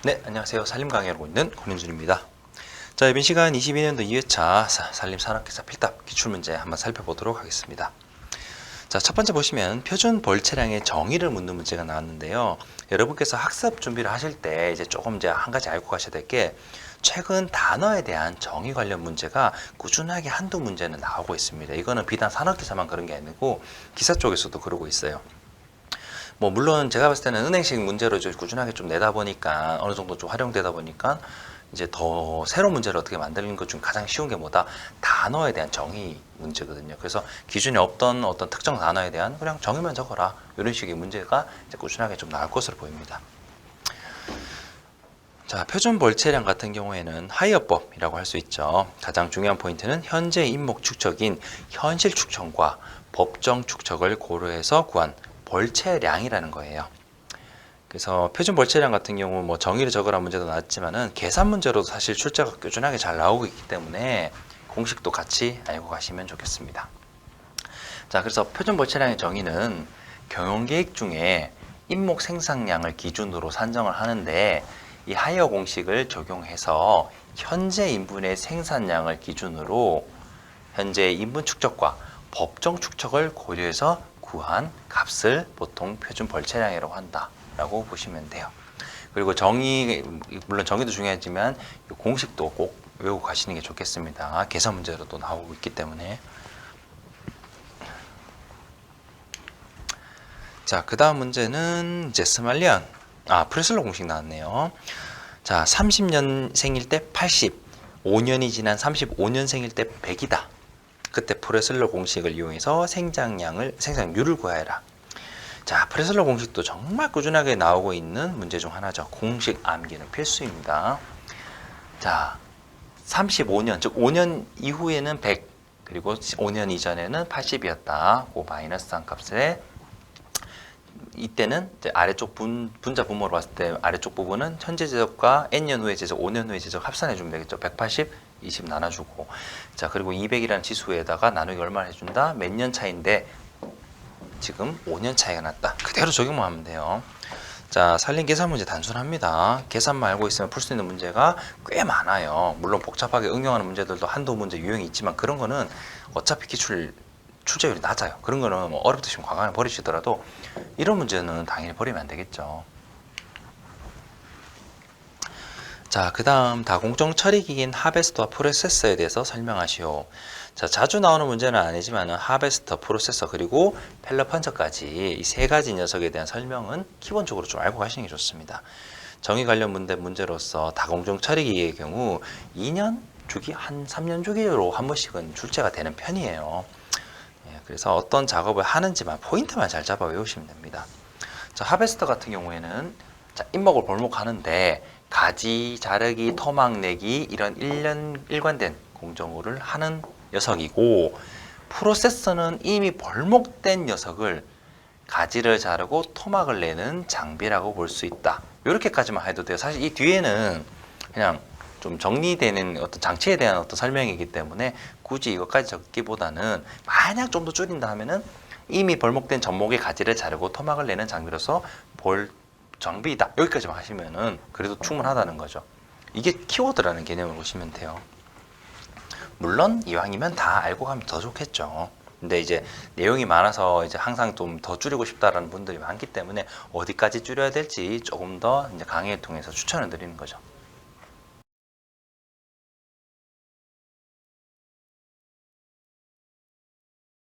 네, 안녕하세요. 산림 강의하고 있는 권윤준입니다. 자, 이번 시간 22년도 2회차 산림 산업기사 필답 기출문제 한번 살펴보도록 하겠습니다. 자, 첫 번째 보시면 표준 벌채량의 정의를 묻는 문제가 나왔는데요. 여러분께서 학습 준비를 하실 때 이제 조금 한 가지 알고 가셔야 될 게 최근 단어에 대한 정의 관련 문제가 꾸준하게 한두 문제는 나오고 있습니다. 이거는 비단 산업기사만 그런 게 아니고 기사 쪽에서도 그러고 있어요. 물론 제가 봤을 때는 은행식 문제로 꾸준하게 좀 내다 보니까 어느 정도 좀 활용되다 보니까 이제 더 새로운 문제를 어떻게 만드는 것 중 가장 쉬운 게 뭐다? 단어에 대한 정의 문제거든요. 그래서 기준에 없던 어떤 특정 단어에 대한 그냥 정의만 적어라. 이런 식의 문제가 이제 꾸준하게 좀 나올 것으로 보입니다. 자, 표준 벌채량 같은 경우에는 하이어법이라고 할 수 있죠. 가장 중요한 포인트는 현재 인목 축척인 현실 축척과 법정 축척을 고려해서 구한 벌채량이라는 거예요. 그래서 표준 벌채량 같은 경우 정의를 적으라 문제도 나왔지만은 계산 문제로도 사실 출제가 꾸준하게 잘 나오고 있기 때문에 공식도 같이 알고 가시면 좋겠습니다. 자, 그래서 표준 벌채량의 정의는 경영계획 중에 인목 생산량을 기준으로 산정을 하는데 이 하이어 공식을 적용해서 현재 인분의 생산량을 기준으로 현재 인분 축적과 법정 축적을 고려해서 구한 값을 보통 표준 벌채량이라고 한다라고 보시면 돼요. 그리고 정의, 물론 정의도 중요하지만 공식도 꼭 외우고 가시는 게 좋겠습니다. 계산 문제로도 나오고 있기 때문에. 자, 그 다음 문제는 이제 스말리안, 프레슬러 공식 나왔네요. 자, 30년생일 때 80, 5년이 지난 35년생일 때 100이다. 그때 프레슬러 공식을 이용해서 생산율을 구하여라. 자, 프레슬러 공식도 정말 꾸준하게 나오고 있는 문제 중 하나죠. 공식 암기는 필수입니다. 자, 35년, 즉 5년 이후에는 100, 그리고 5년 이전에는 80이었다. 그 마이너스한 값에 이때는 이제 아래쪽 분자 분모로 봤을 때 아래쪽 부분은 현재 제적과 n년 후의 제적, 5년 후의 제적 합산해 주면 되겠죠. 180, 20 나눠주고, 자, 그리고 200이라는 지수에다가 나누기 얼마를 해준다? 몇 년 차인데 지금 5년 차이가 났다. 그대로 적용만 하면 돼요. 자, 산림 계산 문제 단순합니다. 계산만 알고 있으면 풀 수 있는 문제가 꽤 많아요. 물론 복잡하게 응용하는 문제들도 한두 문제 유형이 있지만 그런 거는 어차피 출제율이 낮아요. 그런 거는 어렵다 싶으면 과감히 버리시더라도 이런 문제는 당연히 버리면 안 되겠죠. 자, 그 다음 다공정 처리기기인 하베스터와 프로세서에 대해서 설명하시오. 자, 자주 나오는 문제는 아니지만 하베스터, 프로세서, 그리고 펠러펀처까지 이 세 가지 녀석에 대한 설명은 기본적으로 좀 알고 가시는 게 좋습니다. 정의 관련 문제로서 다공정 처리기기의 경우 2년 주기, 한 3년 주기로 한 번씩은 출제가 되는 편이에요. 그래서 어떤 작업을 하는지만 포인트만 잘 잡아 외우시면 됩니다. 자, 하베스터 같은 경우에는 자, 잎목을 벌목하는데 가지, 자르기, 토막 내기 이런 일관된 공정을 하는 녀석이고, 프로세서는 이미 벌목된 녀석을 가지를 자르고 토막을 내는 장비라고 볼 수 있다. 이렇게까지만 해도 돼요. 사실 이 뒤에는 그냥 좀 정리되는 어떤 장치에 대한 어떤 설명이기 때문에 굳이 이것까지 적기보다는 만약 좀 더 줄인다 하면은 이미 벌목된 젖목의 가지를 자르고 토막을 내는 장비로서 장비이다. 여기까지만 하시면은 그래도 충분하다는 거죠. 이게 키워드라는 개념을 보시면 돼요. 물론 이왕이면 다 알고 가면 더 좋겠죠. 근데 이제 내용이 많아서 이제 항상 좀 더 줄이고 싶다라는 분들이 많기 때문에 어디까지 줄여야 될지 조금 더 이제 강의를 통해서 추천을 드리는 거죠.